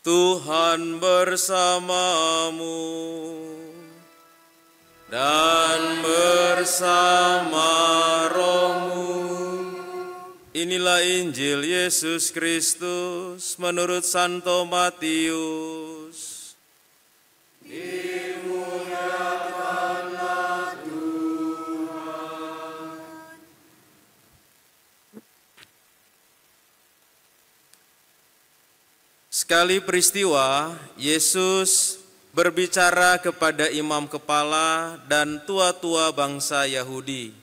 Tuhan bersamamu dan bersama rohmu. Inilah Injil Yesus Kristus menurut Santo Matius. Dimuliakanlah Tuhan. Sekali peristiwa, Yesus berbicara kepada imam kepala dan tua-tua bangsa Yahudi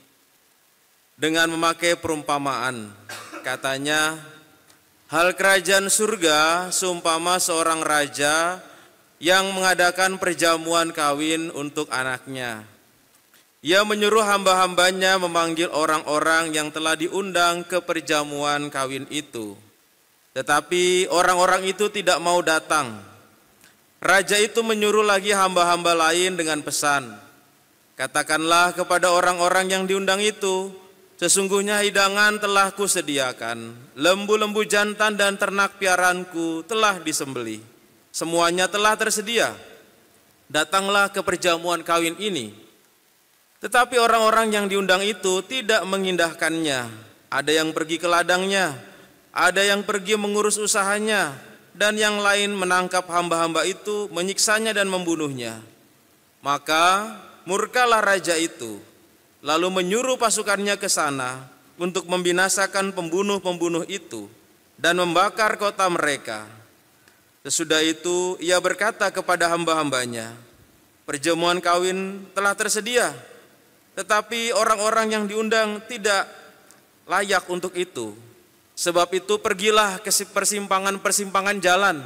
dengan memakai perumpamaan. Katanya, hal kerajaan surga seumpama seorang raja yang mengadakan perjamuan kawin untuk anaknya. Ia menyuruh hamba-hambanya memanggil orang-orang yang telah diundang ke perjamuan kawin itu. Tetapi orang-orang itu tidak mau datang. Raja itu menyuruh lagi hamba-hamba lain dengan pesan, katakanlah kepada orang-orang yang diundang itu, sesungguhnya hidangan telah kusediakan, lembu-lembu jantan dan ternak piaraanku telah disembelih. Semuanya telah tersedia. Datanglah ke perjamuan kawin ini. Tetapi orang-orang yang diundang itu tidak mengindahkannya. Ada yang pergi ke ladangnya, ada yang pergi mengurus usahanya, dan yang lain menangkap hamba-hamba itu, menyiksanya dan membunuhnya. Maka murkalah raja itu, lalu menyuruh pasukannya ke sana untuk membinasakan pembunuh-pembunuh itu dan membakar kota mereka. Sesudah itu ia berkata kepada hamba-hambanya, perjamuan kawin telah tersedia, tetapi orang-orang yang diundang tidak layak untuk itu. Sebab itu pergilah ke persimpangan-persimpangan jalan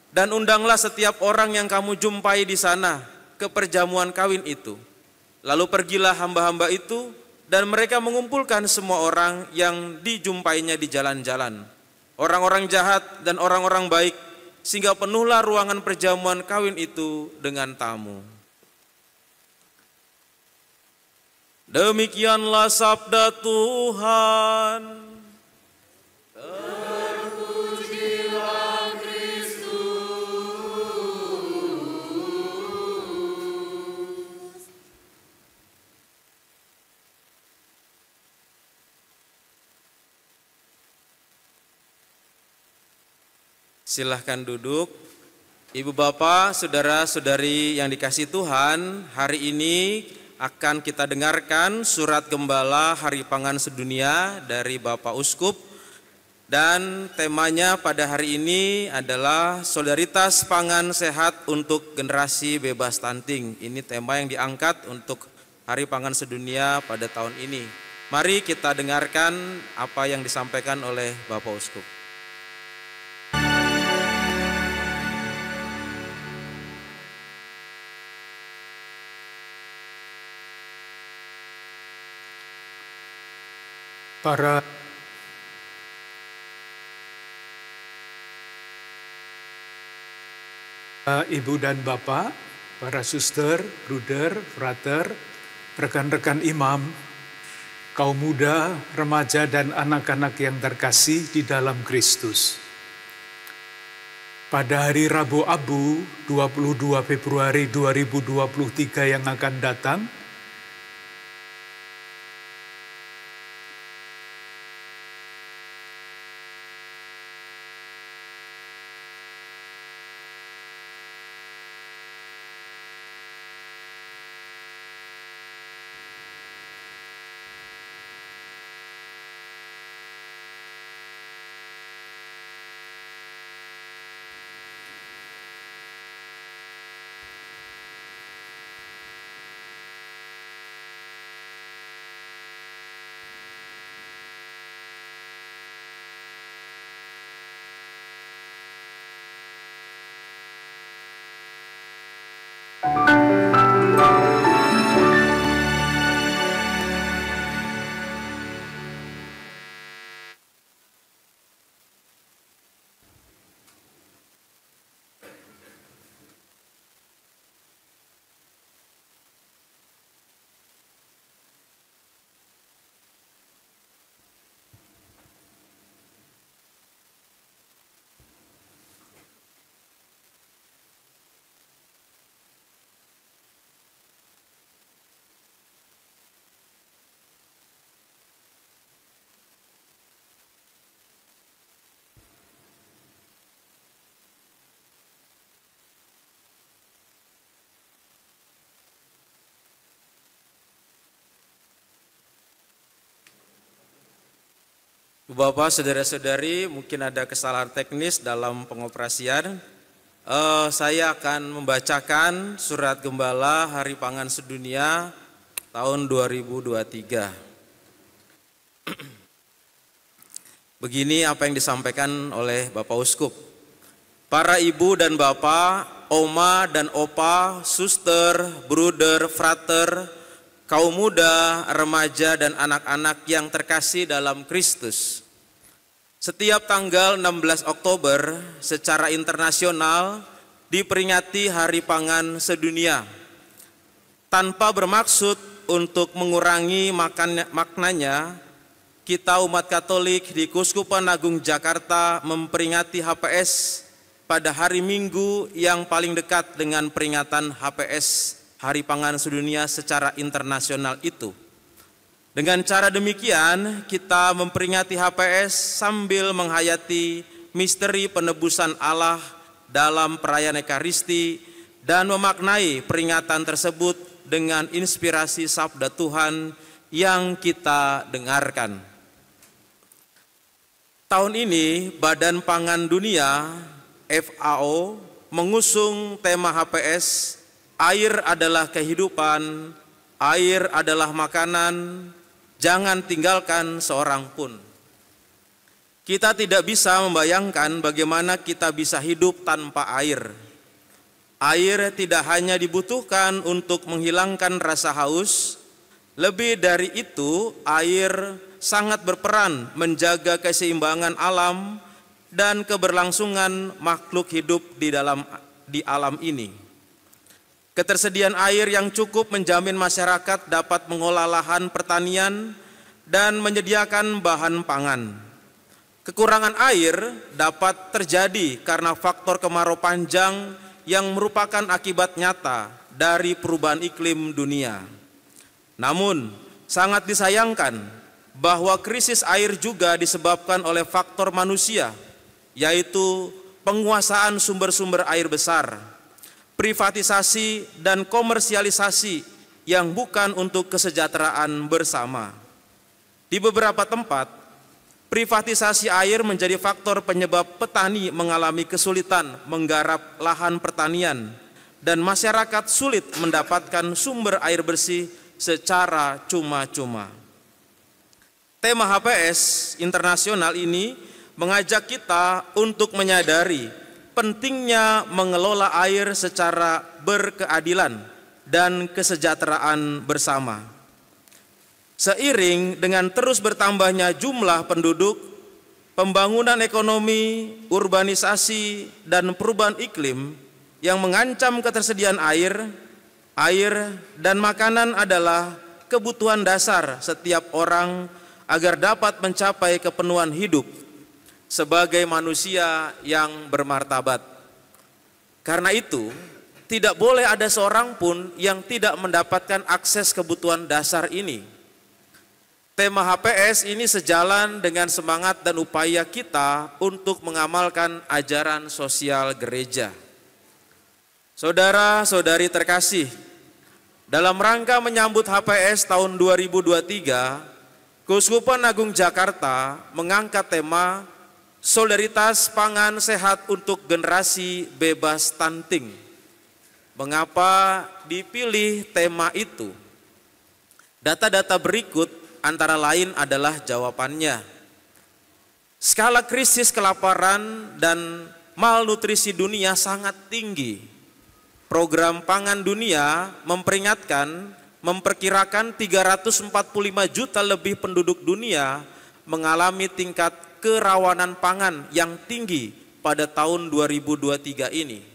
dan undanglah setiap orang yang kamu jumpai di sana ke perjamuan kawin itu. Lalu pergilah hamba-hamba itu dan mereka mengumpulkan semua orang yang dijumpainya di jalan-jalan, orang-orang jahat dan orang-orang baik, sehingga penuhlah ruangan perjamuan kawin itu dengan tamu. Demikianlah sabda Tuhan. Silahkan duduk. Ibu bapak, saudara-saudari yang dikasihi Tuhan, hari ini akan kita dengarkan surat gembala Hari Pangan Sedunia dari Bapak Uskup. Dan temanya pada hari ini adalah solidaritas pangan sehat untuk generasi bebas stunting. Ini tema yang diangkat untuk Hari Pangan Sedunia pada tahun ini. Mari kita dengarkan apa yang disampaikan oleh Bapak Uskup. Para ibu dan bapak, para suster, bruder, frater, rekan-rekan imam, kaum muda, remaja, dan anak-anak yang terkasih di dalam Kristus. Pada hari Rabu Abu, 22 Februari 2023 yang akan datang, Bapak, saudara-saudari, mungkin ada kesalahan teknis dalam pengoperasian. Saya akan membacakan surat Gembala Hari Pangan Sedunia tahun 2023. Begini apa yang disampaikan oleh Bapak Uskup. Para ibu dan bapak, oma dan opa, suster, bruder, frater, kaum muda, remaja, dan anak-anak yang terkasih dalam Kristus. Setiap tanggal 16 Oktober secara internasional diperingati Hari Pangan Sedunia. Tanpa bermaksud untuk mengurangi maknanya, kita umat Katolik di Keuskupan Agung Jakarta memperingati HPS pada hari Minggu yang paling dekat dengan peringatan HPS Hari Pangan Sedunia secara internasional itu. Dengan cara demikian, kita memperingati HPS sambil menghayati misteri penebusan Allah dalam perayaan Ekaristi dan memaknai peringatan tersebut dengan inspirasi sabda Tuhan yang kita dengarkan. Tahun ini, Badan Pangan Dunia (FAO) mengusung tema HPS, air adalah kehidupan, air adalah makanan, jangan tinggalkan seorang pun. Kita tidak bisa membayangkan bagaimana kita bisa hidup tanpa air. Air tidak hanya dibutuhkan untuk menghilangkan rasa haus, lebih dari itu, air sangat berperan menjaga keseimbangan alam dan keberlangsungan makhluk hidup di alam ini. Ketersediaan air yang cukup menjamin masyarakat dapat mengolah lahan pertanian dan menyediakan bahan pangan. Kekurangan air dapat terjadi karena faktor kemarau panjang yang merupakan akibat nyata dari perubahan iklim dunia. Namun, sangat disayangkan bahwa krisis air juga disebabkan oleh faktor manusia, yaitu penguasaan sumber-sumber air besar, privatisasi dan komersialisasi yang bukan untuk kesejahteraan bersama. Di beberapa tempat, privatisasi air menjadi faktor penyebab petani mengalami kesulitan menggarap lahan pertanian dan masyarakat sulit mendapatkan sumber air bersih secara cuma-cuma. Tema HPS internasional ini mengajak kita untuk menyadari pentingnya mengelola air secara berkeadilan dan kesejahteraan bersama. Seiring dengan terus bertambahnya jumlah penduduk, pembangunan ekonomi, urbanisasi, dan perubahan iklim yang mengancam ketersediaan air dan makanan adalah kebutuhan dasar setiap orang agar dapat mencapai kepenuhan hidup sebagai manusia yang bermartabat. Karena itu, tidak boleh ada seorang pun yang tidak mendapatkan akses kebutuhan dasar ini. Tema HPS ini sejalan dengan semangat dan upaya kita untuk mengamalkan ajaran sosial gereja. Saudara-saudari terkasih, dalam rangka menyambut HPS tahun 2023, Keuskupan Agung Jakarta mengangkat tema Solidaritas Pangan Sehat untuk Generasi Bebas Stunting. Mengapa dipilih tema itu? Data-data berikut antara lain adalah jawabannya. Skala krisis kelaparan dan malnutrisi dunia sangat tinggi. Program Pangan Dunia memperkirakan 345 juta lebih penduduk dunia mengalami tingkat kerawanan pangan yang tinggi pada tahun 2023 ini.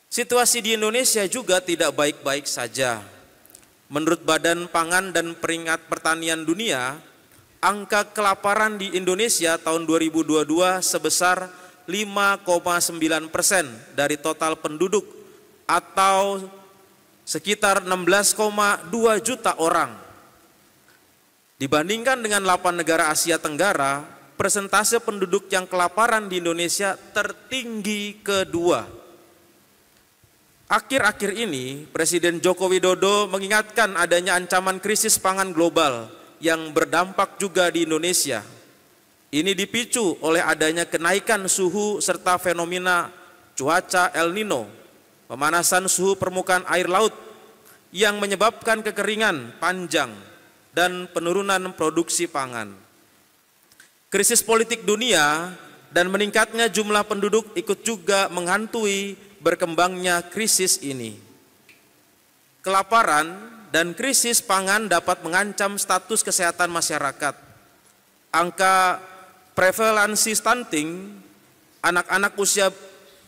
Situasi di Indonesia juga tidak baik-baik saja. Menurut Badan Pangan dan Peringkat Pertanian Dunia, angka kelaparan di Indonesia tahun 2022 sebesar 5,9% dari total penduduk atau sekitar 16,2 juta orang. Dibandingkan dengan 8 negara Asia Tenggara, persentase penduduk yang kelaparan di Indonesia tertinggi kedua. Akhir-akhir ini, Presiden Joko Widodo mengingatkan adanya ancaman krisis pangan global yang berdampak juga di Indonesia. Ini dipicu oleh adanya kenaikan suhu serta fenomena cuaca El Nino, pemanasan suhu permukaan air laut yang menyebabkan kekeringan panjang dan penurunan produksi pangan. Krisis politik dunia dan meningkatnya jumlah penduduk ikut juga menghantui berkembangnya krisis ini. Kelaparan dan krisis pangan dapat mengancam status kesehatan masyarakat. Angka prevalensi stunting anak-anak usia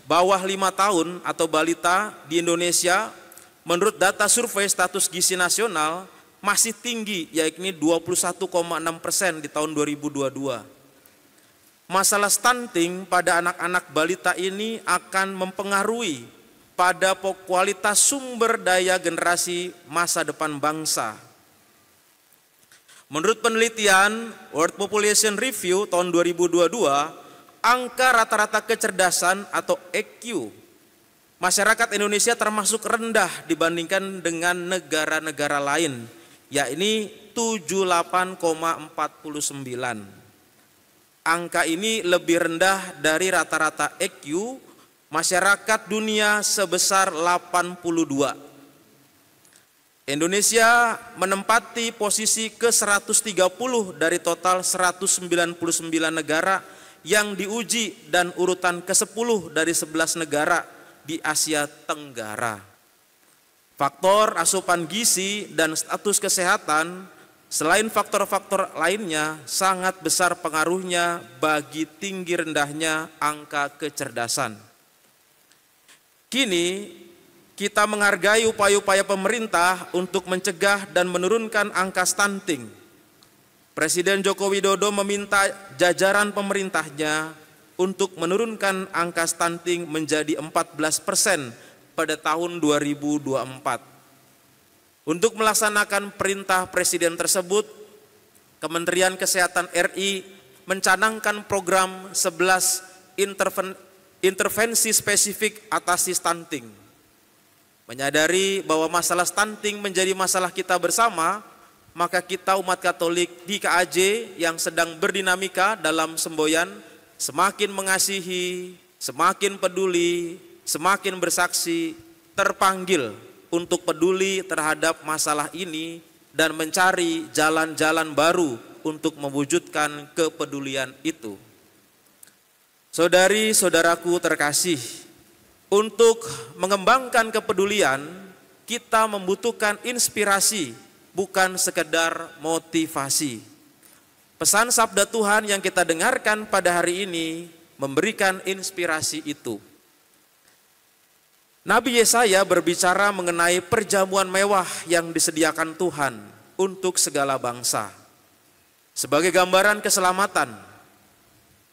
bawah 5 tahun atau balita di Indonesia menurut data survei status gizi nasional masih tinggi, yakni 21,6% di tahun 2022. Masalah stunting pada anak-anak balita ini akan mempengaruhi pada kualitas sumber daya generasi masa depan bangsa. Menurut penelitian World Population Review tahun 2022, angka rata-rata kecerdasan atau EQ masyarakat Indonesia termasuk rendah dibandingkan dengan negara-negara lain, yakni 78,49. Angka ini lebih rendah dari rata-rata EQ masyarakat dunia sebesar 82. Indonesia menempati posisi ke-130 dari total 199 negara yang diuji dan urutan ke-10 dari 11 negara di Asia Tenggara. Faktor asupan gizi dan status kesehatan selain faktor-faktor lainnya sangat besar pengaruhnya bagi tinggi rendahnya angka kecerdasan. Kini kita menghargai upaya-upaya pemerintah untuk mencegah dan menurunkan angka stunting. Presiden Joko Widodo meminta jajaran pemerintahnya untuk menurunkan angka stunting menjadi 14% pada tahun 2024. Untuk melaksanakan perintah Presiden tersebut, Kementerian Kesehatan RI mencanangkan program 11 intervensi spesifik atasi stunting. Menyadari bahwa masalah stunting menjadi masalah kita bersama, maka kita umat Katolik di KAJ yang sedang berdinamika dalam semboyan semakin mengasihi, semakin peduli, semakin bersaksi, terpanggil untuk peduli terhadap masalah ini dan mencari jalan-jalan baru untuk mewujudkan kepedulian itu. Saudari-saudaraku terkasih, untuk mengembangkan kepedulian, kita membutuhkan inspirasi, bukan sekedar motivasi. Pesan sabda Tuhan yang kita dengarkan pada hari ini memberikan inspirasi itu. Nabi Yesaya berbicara mengenai perjamuan mewah yang disediakan Tuhan untuk segala bangsa. Sebagai gambaran keselamatan,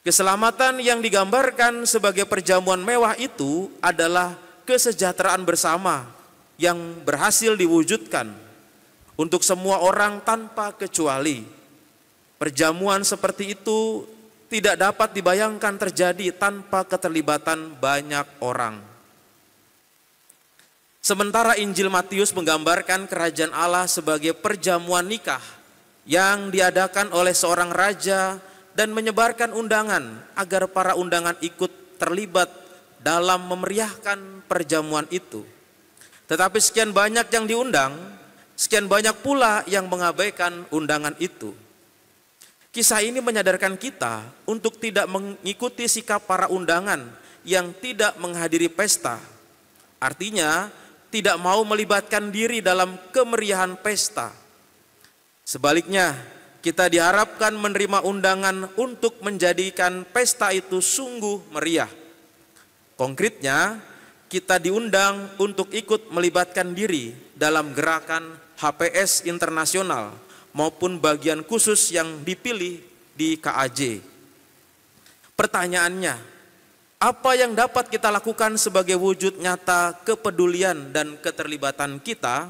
keselamatan yang digambarkan sebagai perjamuan mewah itu adalah kesejahteraan bersama yang berhasil diwujudkan untuk semua orang tanpa kecuali. Perjamuan seperti itu tidak dapat dibayangkan terjadi tanpa keterlibatan banyak orang. Sementara Injil Matius menggambarkan kerajaan Allah sebagai perjamuan nikah yang diadakan oleh seorang raja dan menyebarkan undangan agar para undangan ikut terlibat dalam memeriahkan perjamuan itu. Tetapi sekian banyak yang diundang, sekian banyak pula yang mengabaikan undangan itu. Kisah ini menyadarkan kita untuk tidak mengikuti sikap para undangan yang tidak menghadiri pesta. Artinya, tidak mau melibatkan diri dalam kemeriahan pesta. Sebaliknya, kita diharapkan menerima undangan untuk menjadikan pesta itu sungguh meriah. Konkretnya, kita diundang untuk ikut melibatkan diri dalam gerakan HPS internasional maupun bagian khusus yang dipilih di KAJ. Pertanyaannya, apa yang dapat kita lakukan sebagai wujud nyata kepedulian dan keterlibatan kita?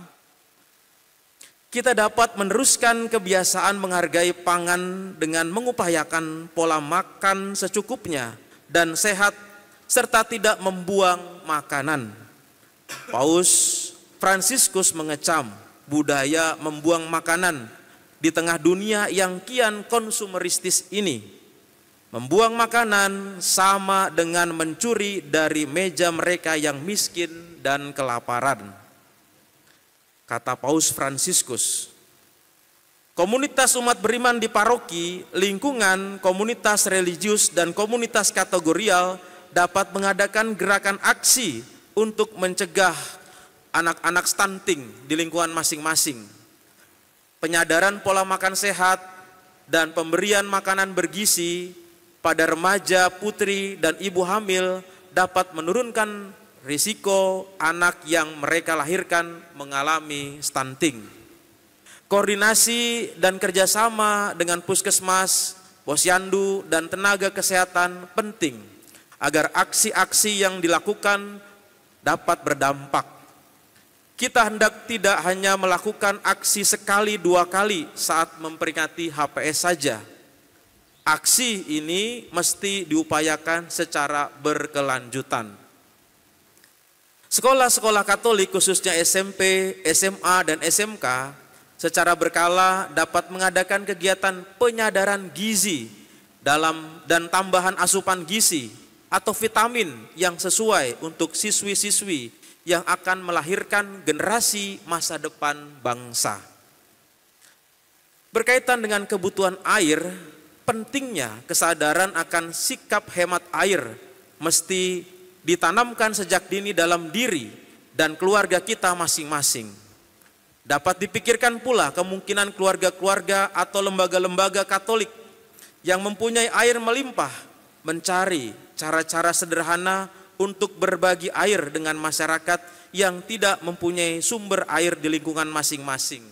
Kita dapat meneruskan kebiasaan menghargai pangan dengan mengupayakan pola makan secukupnya dan sehat serta tidak membuang makanan. Paus Fransiskus mengecam budaya membuang makanan di tengah dunia yang kian konsumeristis ini. Membuang makanan sama dengan mencuri dari meja mereka yang miskin dan kelaparan. Kata Paus Fransiskus, komunitas umat beriman di paroki, lingkungan, komunitas religius, dan komunitas kategorial dapat mengadakan gerakan aksi untuk mencegah anak-anak stunting di lingkungan masing-masing. Penyadaran pola makan sehat dan pemberian makanan bergizi pada remaja, putri, dan ibu hamil dapat menurunkan risiko anak yang mereka lahirkan mengalami stunting. Koordinasi dan kerjasama dengan puskesmas, posyandu, dan tenaga kesehatan penting agar aksi-aksi yang dilakukan dapat berdampak. Kita hendak tidak hanya melakukan aksi sekali dua kali saat memperingati HPS saja. Aksi ini mesti diupayakan secara berkelanjutan. Sekolah-sekolah Katolik khususnya SMP, SMA, dan SMK secara berkala dapat mengadakan kegiatan penyadaran gizi dan tambahan asupan gizi atau vitamin yang sesuai untuk siswi-siswi yang akan melahirkan generasi masa depan bangsa. Berkaitan dengan kebutuhan air, pentingnya kesadaran akan sikap hemat air mesti ditanamkan sejak dini dalam diri dan keluarga kita masing-masing. Dapat dipikirkan pula kemungkinan keluarga-keluarga atau lembaga-lembaga Katolik yang mempunyai air melimpah mencari cara-cara sederhana untuk berbagi air dengan masyarakat yang tidak mempunyai sumber air di lingkungan masing-masing.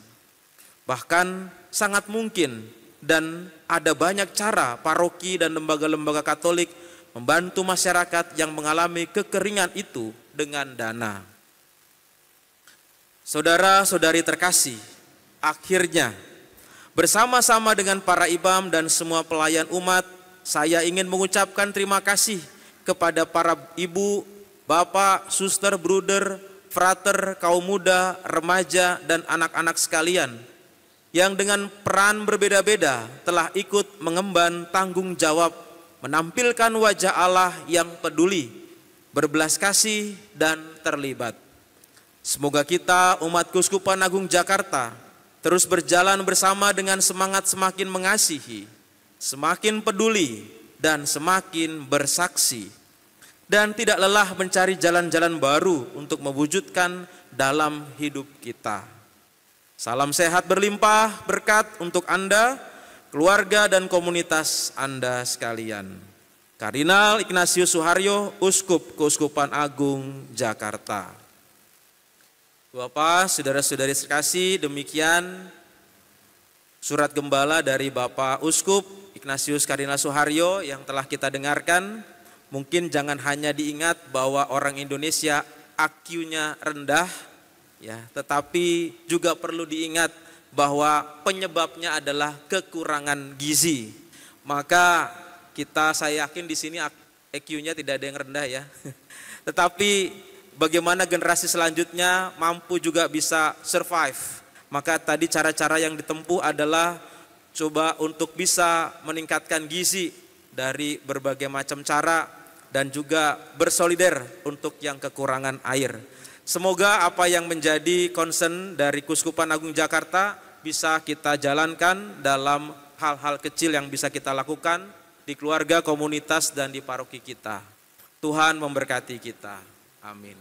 Bahkan sangat mungkin dan ada banyak cara paroki dan lembaga-lembaga Katolik membantu masyarakat yang mengalami kekeringan itu dengan dana. Saudara-saudari terkasih, akhirnya bersama-sama dengan para imam dan semua pelayan umat, saya ingin mengucapkan terima kasih kepada para ibu, bapak, suster, bruder, frater, kaum muda, remaja, dan anak-anak sekalian yang dengan peran berbeda-beda telah ikut mengemban tanggung jawab menampilkan wajah Allah yang peduli, berbelas kasih, dan terlibat. Semoga kita umat Keuskupan Agung Jakarta terus berjalan bersama dengan semangat semakin mengasihi, semakin peduli, dan semakin bersaksi, dan tidak lelah mencari jalan-jalan baru untuk mewujudkan dalam hidup kita. Salam sehat berlimpah berkat untuk Anda, keluarga, dan komunitas Anda sekalian. Kardinal Ignatius Suharyo, Uskup Keuskupan Agung Jakarta. Bapak, saudara-saudari sekasih, demikian surat gembala dari Bapak Uskup Ignatius Kardinal Suharyo yang telah kita dengarkan. Mungkin jangan hanya diingat bahwa orang Indonesia IQ-nya rendah, ya, tetapi juga perlu diingat bahwa penyebabnya adalah kekurangan gizi. Maka saya yakin di sini IQ-nya tidak ada yang rendah ya. Tetapi bagaimana generasi selanjutnya mampu juga bisa survive. Maka tadi cara-cara yang ditempuh adalah coba untuk bisa meningkatkan gizi dari berbagai macam cara dan juga bersolidar untuk yang kekurangan air. Semoga apa yang menjadi concern dari Keuskupan Agung Jakarta bisa kita jalankan dalam hal-hal kecil yang bisa kita lakukan di keluarga, komunitas, dan di paroki kita. Tuhan memberkati kita. Amin.